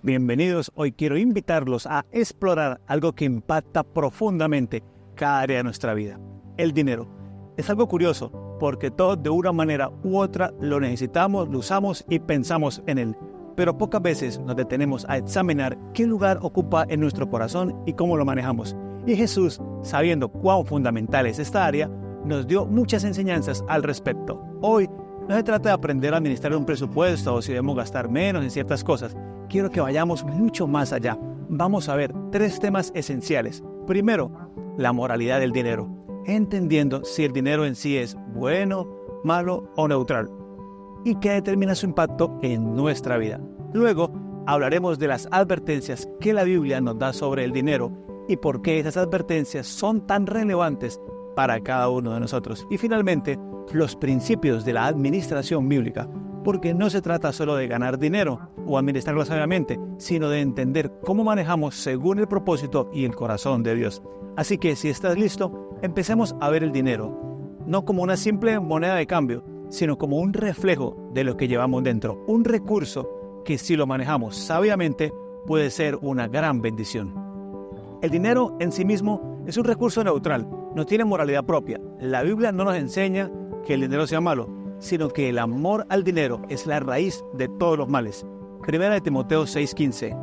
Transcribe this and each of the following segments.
Bienvenidos. Hoy quiero invitarlos a explorar algo que impacta profundamente cada área de nuestra vida: el dinero. Es algo curioso porque todos de una manera u otra lo necesitamos, lo usamos y pensamos en él. Pero pocas veces nos detenemos a examinar qué lugar ocupa en nuestro corazón y cómo lo manejamos. Y Jesús, sabiendo cuán fundamental es esta área, nos dio muchas enseñanzas al respecto. Hoy no se trata de aprender a administrar un presupuesto o si debemos gastar menos en ciertas cosas. Quiero que vayamos mucho más allá. Vamos a ver 3 temas esenciales. Primero, la moralidad del dinero, entendiendo si el dinero en sí es bueno, malo o neutral, y qué determina su impacto en nuestra vida. Luego, hablaremos de las advertencias que la Biblia nos da sobre el dinero y por qué esas advertencias son tan relevantes para cada uno de nosotros. Y finalmente, los principios de la administración bíblica, porque no se trata solo de ganar dinero o administrarlo sabiamente, sino de entender cómo manejamos según el propósito y el corazón de Dios. Así que si estás listo, empecemos a ver el dinero, no como una simple moneda de cambio, sino como un reflejo de lo que llevamos dentro, un recurso que si lo manejamos sabiamente puede ser una gran bendición. El dinero en sí mismo es un recurso neutral, no tiene moralidad propia. La Biblia no nos enseña que el dinero sea malo, sino que el amor al dinero es la raíz de todos los males. Primera de Timoteo 6:15.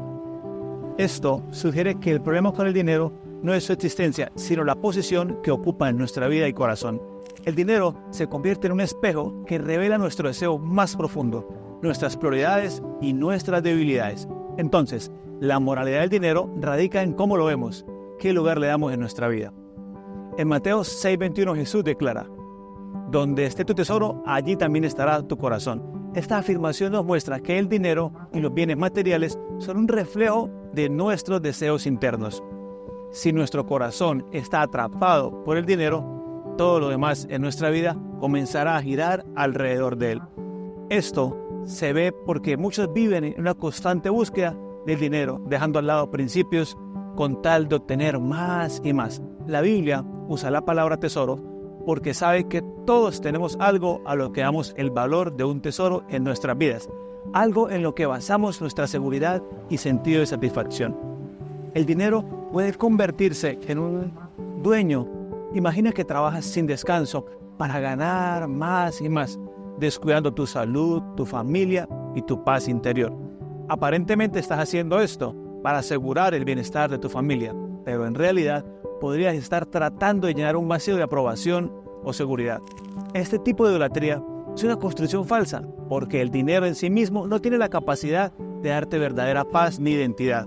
Esto sugiere que el problema con el dinero no es su existencia, sino la posición que ocupa en nuestra vida y corazón. El dinero se convierte en un espejo que revela nuestro deseo más profundo, nuestras prioridades y nuestras debilidades. Entonces, la moralidad del dinero radica en cómo lo vemos, qué lugar le damos en nuestra vida. En Mateo 6:21 Jesús declara: donde esté tu tesoro, allí también estará tu corazón. Esta afirmación nos muestra que el dinero y los bienes materiales son un reflejo de nuestros deseos internos. Si nuestro corazón está atrapado por el dinero, todo lo demás en nuestra vida comenzará a girar alrededor de él. Esto se ve porque muchos viven en una constante búsqueda del dinero, dejando al lado principios con tal de obtener más y más. La Biblia usa la palabra tesoro porque sabe que todos tenemos algo a lo que damos el valor de un tesoro en nuestras vidas, algo en lo que basamos nuestra seguridad y sentido de satisfacción. El dinero puede convertirse en un dueño. Imagina que trabajas sin descanso para ganar más y más, descuidando tu salud, tu familia y tu paz interior. Aparentemente estás haciendo esto para asegurar el bienestar de tu familia, pero en realidad podrías estar tratando de llenar un vacío de aprobación o seguridad. Este tipo de idolatría es una construcción falsa, porque el dinero en sí mismo no tiene la capacidad de darte verdadera paz ni identidad.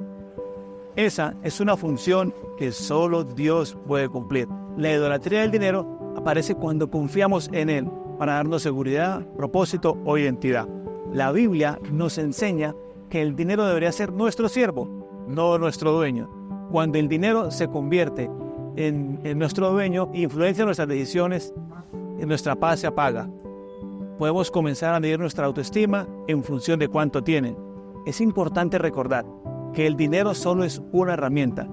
Esa es una función que solo Dios puede cumplir. La idolatría del dinero aparece cuando confiamos en él para darnos seguridad, propósito o identidad. La Biblia nos enseña que el dinero debería ser nuestro siervo, no nuestro dueño. Cuando el dinero se convierte en nuestro dueño, influencia nuestras decisiones, en nuestra paz se apaga. Podemos comenzar a medir nuestra autoestima en función de cuánto tienen. Es importante recordar que el dinero solo es una herramienta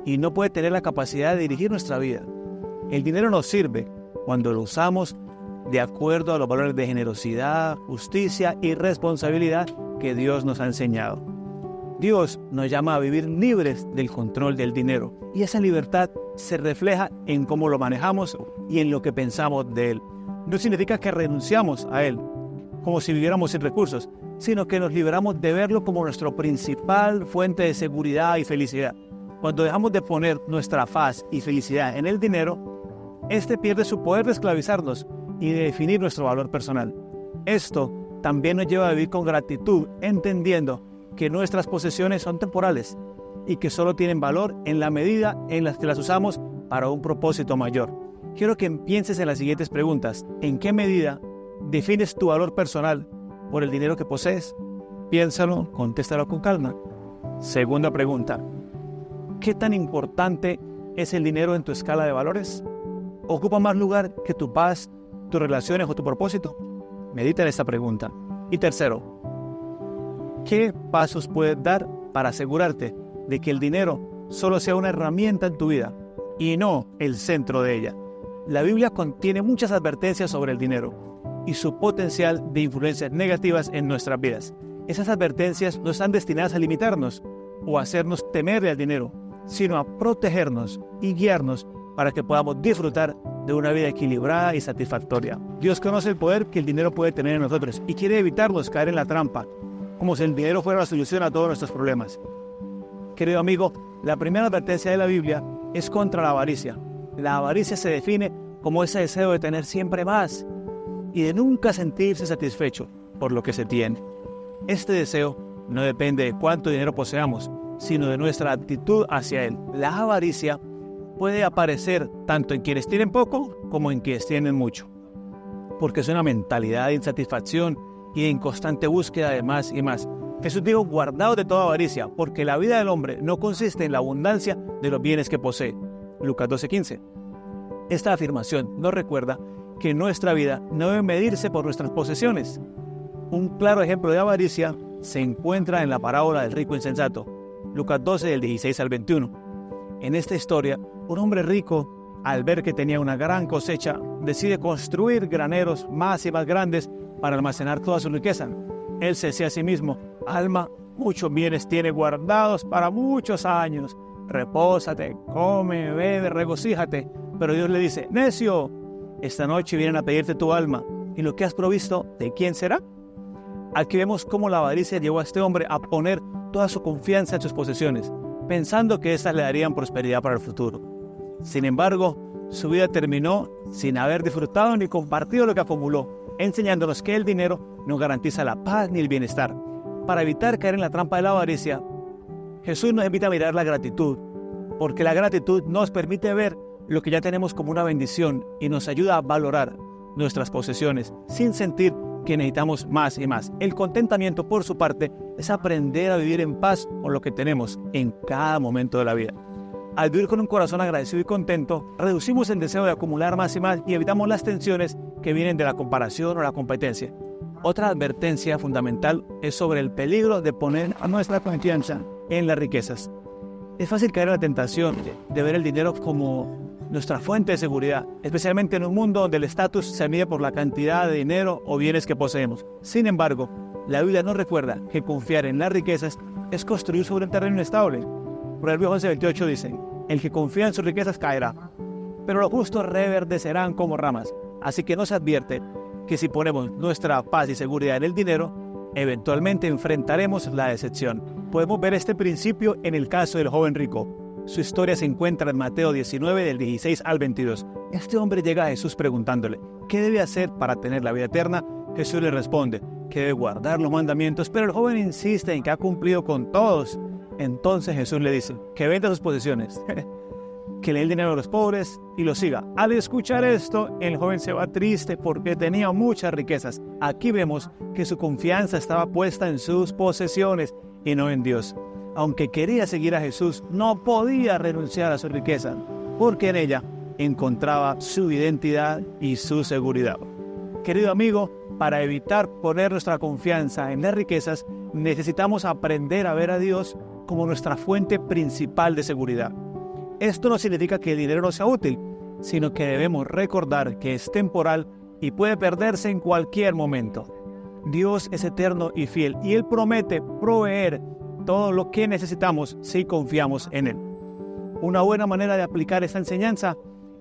y no puede tener la capacidad de dirigir nuestra vida. El dinero nos sirve cuando lo usamos de acuerdo a los valores de generosidad, justicia y responsabilidad que Dios nos ha enseñado. Dios nos llama a vivir libres del control del dinero, y esa libertad se refleja en cómo lo manejamos y en lo que pensamos de él. No significa que renunciamos a él, como si viviéramos sin recursos, sino que nos liberamos de verlo como nuestra principal fuente de seguridad y felicidad. Cuando dejamos de poner nuestra paz y felicidad en el dinero, este pierde su poder de esclavizarnos y de definir nuestro valor personal. Esto también nos lleva a vivir con gratitud, entendiendo que nuestras posesiones son temporales y que solo tienen valor en la medida en la que las usamos para un propósito mayor. Quiero que pienses en las siguientes preguntas. ¿En qué medida defines tu valor personal por el dinero que posees? Piénsalo, contéstalo con calma. Segunda pregunta. ¿Qué tan importante es el dinero en tu escala de valores? ¿Ocupa más lugar que tu paz, tus relaciones o tu propósito? Medita en esta pregunta. Y tercero, ¿qué pasos puedes dar para asegurarte de que el dinero solo sea una herramienta en tu vida y no el centro de ella? La Biblia contiene muchas advertencias sobre el dinero y su potencial de influencias negativas en nuestras vidas. Esas advertencias no están destinadas a limitarnos o a hacernos temerle al dinero, sino a protegernos y guiarnos para que podamos disfrutar de una vida equilibrada y satisfactoria. Dios conoce el poder que el dinero puede tener en nosotros y quiere evitarnos caer en la trampa, como si el dinero fuera la solución a todos nuestros problemas. Querido amigo, la primera advertencia de la Biblia es contra la avaricia. La avaricia se define como ese deseo de tener siempre más y de nunca sentirse satisfecho por lo que se tiene. Este deseo no depende de cuánto dinero poseamos, sino de nuestra actitud hacia él. La avaricia puede aparecer tanto en quienes tienen poco como en quienes tienen mucho, porque es una mentalidad de insatisfacción y en constante búsqueda de más y más. Jesús dijo: guardaos de toda avaricia, porque la vida del hombre no consiste en la abundancia de los bienes que posee. Lucas 12:15. Esta afirmación nos recuerda que nuestra vida no debe medirse por nuestras posesiones. Un claro ejemplo de avaricia se encuentra en la parábola del rico insensato, Lucas 12 del 16 al 21. En esta historia, un hombre rico, al ver que tenía una gran cosecha, decide construir graneros más y más grandes para almacenar toda su riqueza. Él se decía a sí mismo: alma, muchos bienes tiene guardados para muchos años. Repósate, come, bebe, regocíjate. Pero Dios le dice: necio, esta noche vienen a pedirte tu alma, y lo que has provisto, ¿de quién será? Aquí vemos cómo la avaricia llevó a este hombre a poner toda su confianza en sus posesiones, pensando que estas le darían prosperidad para el futuro. Sin embargo, su vida terminó sin haber disfrutado ni compartido lo que acumuló, enseñándonos que el dinero no garantiza la paz ni el bienestar. Para evitar caer en la trampa de la avaricia, Jesús nos invita a mirar la gratitud, porque la gratitud nos permite ver lo que ya tenemos como una bendición y nos ayuda a valorar nuestras posesiones sin sentir que necesitamos más y más. El contentamiento, por su parte, es aprender a vivir en paz con lo que tenemos en cada momento de la vida. Al vivir con un corazón agradecido y contento, reducimos el deseo de acumular más y más y evitamos las tensiones que vienen de la comparación o la competencia. Otra advertencia fundamental es sobre el peligro de poner a nuestra confianza en las riquezas. Es fácil caer en la tentación de ver el dinero como nuestra fuente de seguridad, especialmente en un mundo donde el estatus se mide por la cantidad de dinero o bienes que poseemos. Sin embargo, la Biblia nos recuerda que confiar en las riquezas es construir sobre un terreno inestable. Proverbios 11:28 dice: el que confía en sus riquezas caerá, pero los justos reverdecerán como ramas. Así que nos advierte que si ponemos nuestra paz y seguridad en el dinero, eventualmente enfrentaremos la decepción. Podemos ver este principio en el caso del joven rico. Su historia se encuentra en Mateo 19 del 16 al 22. Este hombre llega a Jesús preguntándole: ¿qué debe hacer para tener la vida eterna? Jesús le responde que debe guardar los mandamientos, pero el joven insiste en que ha cumplido con todos. Entonces Jesús le dice que venda sus posesiones, que le dé el dinero a los pobres y lo siga. Al escuchar esto, el joven se va triste porque tenía muchas riquezas. Aquí vemos que su confianza estaba puesta en sus posesiones y no en Dios. Aunque quería seguir a Jesús, no podía renunciar a su riqueza, porque en ella encontraba su identidad y su seguridad. Querido amigo, para evitar poner nuestra confianza en las riquezas, necesitamos aprender a ver a Dios como nuestra fuente principal de seguridad. Esto no significa que el dinero no sea útil, sino que debemos recordar que es temporal y puede perderse en cualquier momento. Dios es eterno y fiel, y Él promete proveer todo lo que necesitamos si confiamos en Él. Una buena manera de aplicar esta enseñanza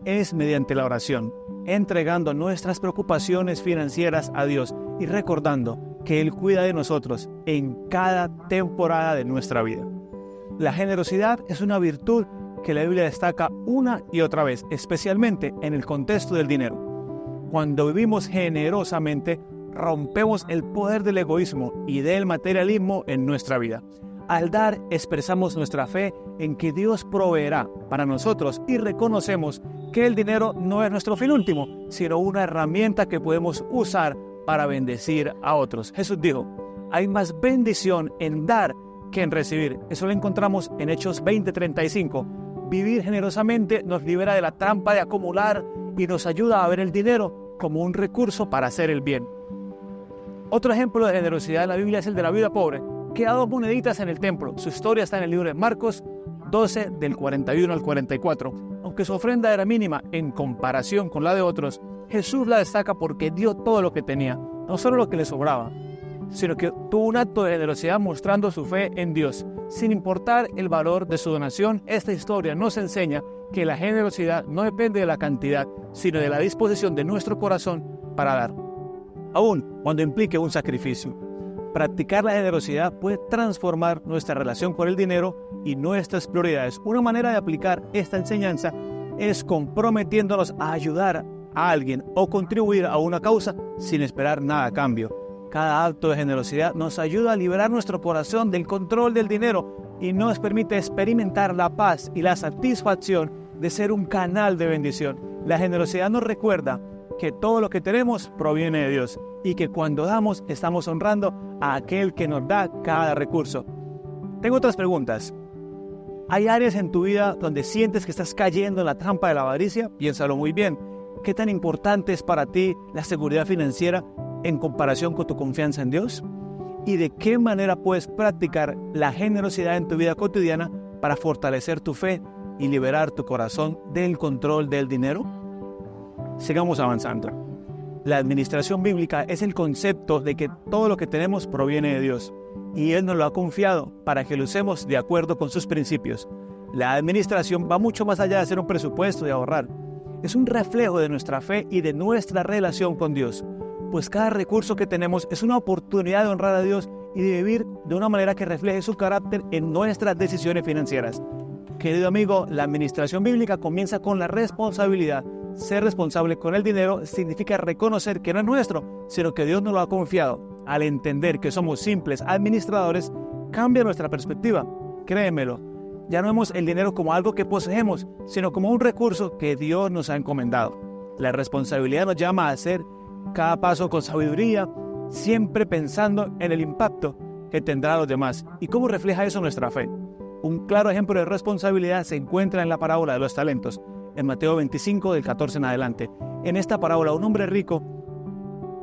es mediante la oración, entregando nuestras preocupaciones financieras a Dios y recordando que Él cuida de nosotros en cada temporada de nuestra vida. La generosidad es una virtud que la Biblia destaca una y otra vez, especialmente en el contexto del dinero. Cuando vivimos generosamente, rompemos el poder del egoísmo y del materialismo en nuestra vida. Al dar, expresamos nuestra fe en que Dios proveerá para nosotros y reconocemos que el dinero no es nuestro fin último, sino una herramienta que podemos usar para bendecir a otros. Jesús dijo: hay más bendición en dar que en recibir. Eso lo encontramos en Hechos 20:35. Vivir generosamente nos libera de la trampa de acumular y nos ayuda a ver el dinero como un recurso para hacer el bien. Otro ejemplo de generosidad en la Biblia es el de la viuda pobre, que da 2 moneditas en el templo. Su historia está en el libro de Marcos 12, del 41 al 44. Aunque su ofrenda era mínima en comparación con la de otros, Jesús la destaca porque dio todo lo que tenía, no solo lo que le sobraba, sino que tuvo un acto de generosidad mostrando su fe en Dios. Sin importar el valor de su donación, esta historia nos enseña que la generosidad no depende de la cantidad, sino de la disposición de nuestro corazón para dar, aun cuando implique un sacrificio. Practicar la generosidad puede transformar nuestra relación con el dinero y nuestras prioridades. Una manera de aplicar esta enseñanza es comprometiéndonos a ayudar a alguien o contribuir a una causa sin esperar nada a cambio. Cada acto de generosidad nos ayuda a liberar nuestro corazón del control del dinero y nos permite experimentar la paz y la satisfacción de ser un canal de bendición. La generosidad nos recuerda que todo lo que tenemos proviene de Dios y que cuando damos estamos honrando a aquel que nos da cada recurso. Tengo otras preguntas. ¿Hay áreas en tu vida donde sientes que estás cayendo en la trampa de la avaricia? Piénsalo muy bien. ¿Qué tan importante es para ti la seguridad financiera en comparación con tu confianza en Dios? ¿Y de qué manera puedes practicar la generosidad en tu vida cotidiana para fortalecer tu fe y liberar tu corazón del control del dinero? Sigamos avanzando. La administración bíblica es el concepto de que todo lo que tenemos proviene de Dios y Él nos lo ha confiado para que lo usemos de acuerdo con sus principios. La administración va mucho más allá de hacer un presupuesto y ahorrar. Es un reflejo de nuestra fe y de nuestra relación con Dios, pues cada recurso que tenemos es una oportunidad de honrar a Dios y de vivir de una manera que refleje su carácter en nuestras decisiones financieras. Querido amigo, la administración bíblica comienza con la responsabilidad. Ser responsable con el dinero significa reconocer que no es nuestro, sino que Dios nos lo ha confiado. Al entender que somos simples administradores, cambia nuestra perspectiva. Créemelo, ya no vemos el dinero como algo que poseemos, sino como un recurso que Dios nos ha encomendado. La responsabilidad nos llama a hacer cada paso con sabiduría, siempre pensando en el impacto que tendrá a los demás y cómo refleja eso nuestra fe. Un claro ejemplo de responsabilidad se encuentra en la parábola de los talentos, en Mateo 25, del 14 en adelante. En esta parábola, un hombre rico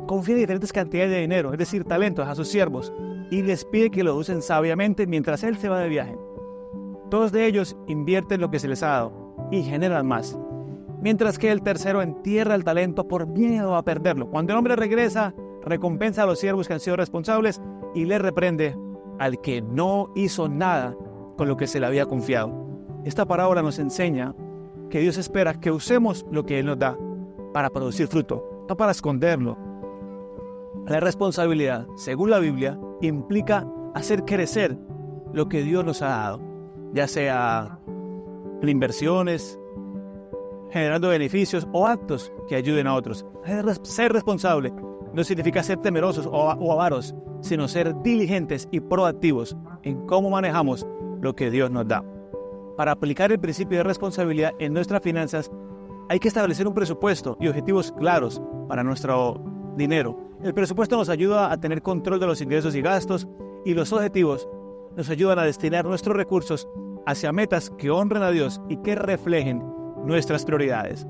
confía diferentes cantidades de dinero, es decir, talentos, a sus siervos, y les pide que lo usen sabiamente mientras él se va de viaje. Todos de ellos invierten lo que se les ha dado y generan más, mientras que el tercero entierra el talento por miedo a perderlo. Cuando el hombre regresa, recompensa a los siervos que han sido responsables y le reprende al que no hizo nada con lo que se le había confiado. Esta parábola nos enseña que Dios espera que usemos lo que Él nos da para producir fruto, no para esconderlo. La responsabilidad, según la Biblia, implica hacer crecer lo que Dios nos ha dado, ya sea en inversiones, generando beneficios o actos que ayuden a otros. Ser responsable no significa ser temerosos o avaros, sino ser diligentes y proactivos en cómo manejamos lo que Dios nos da. Para aplicar el principio de responsabilidad en nuestras finanzas, hay que establecer un presupuesto y objetivos claros para nuestro dinero. El presupuesto nos ayuda a tener control de los ingresos y gastos, y los objetivos nos ayudan a destinar nuestros recursos hacia metas que honren a Dios y que reflejen nuestras prioridades.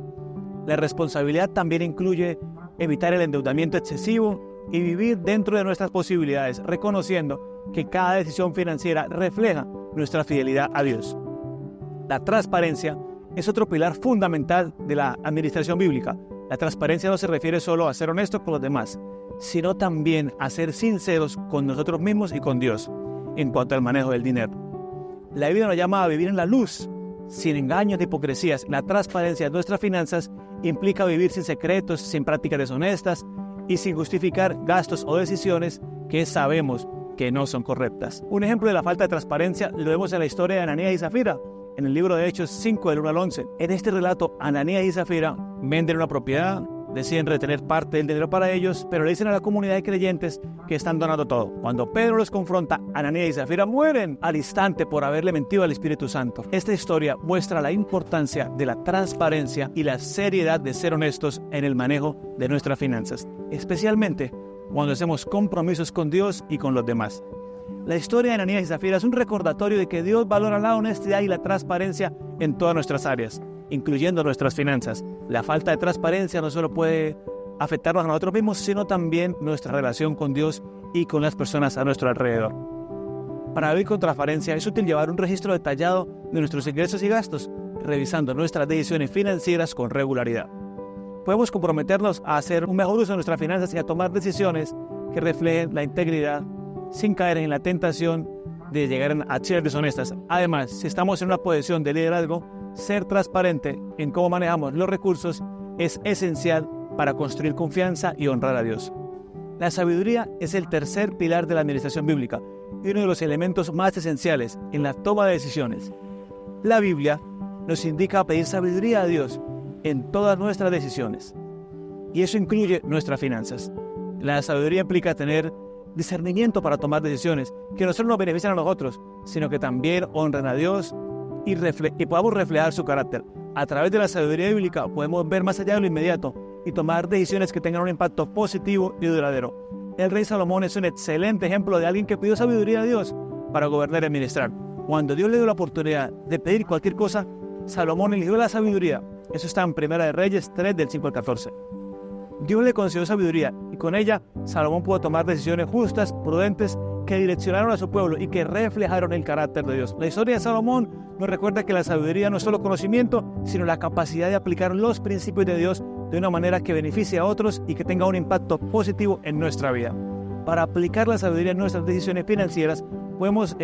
La responsabilidad también incluye evitar el endeudamiento excesivo y vivir dentro de nuestras posibilidades, reconociendo que cada decisión financiera refleja nuestra fidelidad a Dios. La transparencia es otro pilar fundamental de la administración bíblica. La transparencia no se refiere solo a ser honestos con los demás, sino también a ser sinceros con nosotros mismos y con Dios en cuanto al manejo del dinero. La Biblia nos llama a vivir en la luz, sin engaños ni hipocresías. La transparencia de nuestras finanzas implica vivir sin secretos, sin prácticas deshonestas y sin justificar gastos o decisiones que sabemos que no son correctas. Un ejemplo de la falta de transparencia lo vemos en la historia de Ananías y Zafira, en el libro de Hechos 5, del 1 al 11. En este relato, Ananías y Zafira venden una propiedad, deciden retener parte del dinero para ellos, pero le dicen a la comunidad de creyentes que están donando todo. Cuando Pedro los confronta, Ananías y Zafira mueren al instante por haberle mentido al Espíritu Santo. Esta historia muestra la importancia de la transparencia y la seriedad de ser honestos en el manejo de nuestras finanzas, especialmente cuando hacemos compromisos con Dios y con los demás. La historia de Ananías y Zafira es un recordatorio de que Dios valora la honestidad y la transparencia en todas nuestras áreas, incluyendo nuestras finanzas. La falta de transparencia no solo puede afectarnos a nosotros mismos, sino también nuestra relación con Dios y con las personas a nuestro alrededor. Para vivir con transparencia es útil llevar un registro detallado de nuestros ingresos y gastos, revisando nuestras decisiones financieras con regularidad. Podemos comprometernos a hacer un mejor uso de nuestras finanzas y a tomar decisiones que reflejen la integridad sin caer en la tentación de llegar a acciones deshonestas. Además, si estamos en una posición de liderazgo, ser transparente en cómo manejamos los recursos es esencial para construir confianza y honrar a Dios. La sabiduría es el tercer pilar de la administración bíblica y uno de los elementos más esenciales en la toma de decisiones. La Biblia nos indica pedir sabiduría a Dios en todas nuestras decisiones, y eso incluye nuestras finanzas. La sabiduría implica tener discernimiento para tomar decisiones que no solo nos benefician a nosotros, sino que también honran a Dios y podamos reflejar su carácter. A través de la sabiduría bíblica podemos ver más allá de lo inmediato y tomar decisiones que tengan un impacto positivo y duradero. El rey Salomón es un excelente ejemplo de alguien que pidió sabiduría a Dios para gobernar y administrar. Cuando Dios le dio la oportunidad de pedir cualquier cosa, Salomón eligió la sabiduría. Eso está en Primera de Reyes 3, del 5 al 14. Dios le concedió sabiduría y con ella Salomón pudo tomar decisiones justas, prudentes, que direccionaron a su pueblo y que reflejaron el carácter de Dios. La historia de Salomón nos recuerda que la sabiduría no es solo conocimiento, sino la capacidad de aplicar los principios de Dios de una manera que beneficie a otros y que tenga un impacto positivo en nuestra vida. Para aplicar la sabiduría en nuestras decisiones financieras, podemos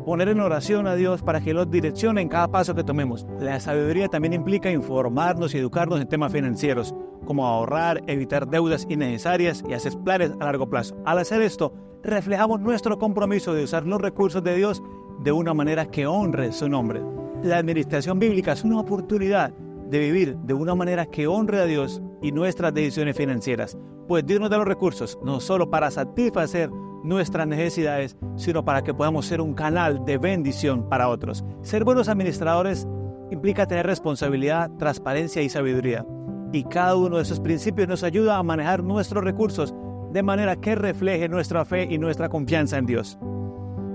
poner en oración a Dios para que nos direccione en cada paso que tomemos. La sabiduría también implica informarnos y educarnos en temas financieros, como ahorrar, evitar deudas innecesarias y hacer planes a largo plazo. Al hacer esto, reflejamos nuestro compromiso de usar los recursos de Dios de una manera que honre su nombre. La administración bíblica es una oportunidad de vivir de una manera que honre a Dios y nuestras decisiones financieras, pues Dios nos da los recursos no solo para satisfacer nuestras necesidades, sino para que podamos ser un canal de bendición para otros. Ser buenos administradores implica tener responsabilidad, transparencia y sabiduría. Y cada uno de esos principios nos ayuda a manejar nuestros recursos de manera que refleje nuestra fe y nuestra confianza en Dios.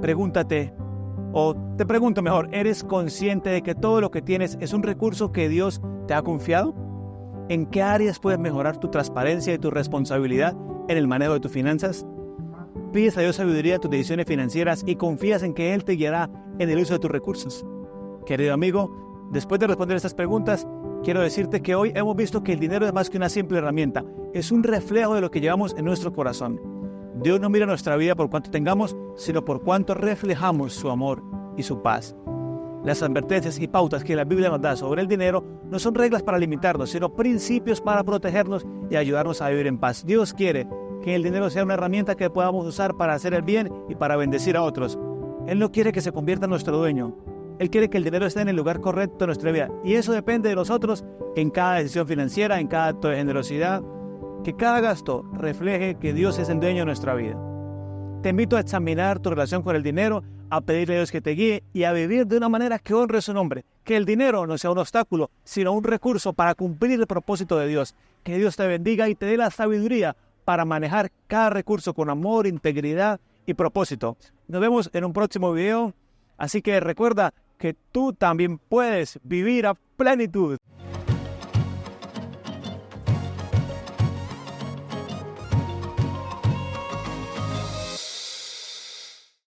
Pregúntate, o te pregunto mejor, ¿eres consciente de que todo lo que tienes es un recurso que Dios te ha confiado? ¿En qué áreas puedes mejorar tu transparencia y tu responsabilidad en el manejo de tus finanzas? ¿Pides a Dios sabiduría en tus decisiones financieras y confías en que Él te guiará en el uso de tus recursos? Querido amigo, después de responder estas preguntas, quiero decirte que hoy hemos visto que el dinero es más que una simple herramienta, es un reflejo de lo que llevamos en nuestro corazón. Dios no mira nuestra vida por cuánto tengamos, sino por cuánto reflejamos su amor y su paz. Las advertencias y pautas que la Biblia nos da sobre el dinero no son reglas para limitarnos, sino principios para protegernos y ayudarnos a vivir en paz. Dios quiere que el dinero sea una herramienta que podamos usar para hacer el bien y para bendecir a otros. Él no quiere que se convierta en nuestro dueño. Él quiere que el dinero esté en el lugar correcto en nuestra vida. Y eso depende de nosotros en cada decisión financiera, en cada acto de generosidad. Que cada gasto refleje que Dios es el dueño de nuestra vida. Te invito a examinar tu relación con el dinero, a pedirle a Dios que te guíe y a vivir de una manera que honre su nombre. Que el dinero no sea un obstáculo, sino un recurso para cumplir el propósito de Dios. Que Dios te bendiga y te dé la sabiduría para manejar cada recurso con amor, integridad y propósito. Nos vemos en un próximo video. Así que recuerda que tú también puedes vivir a plenitud.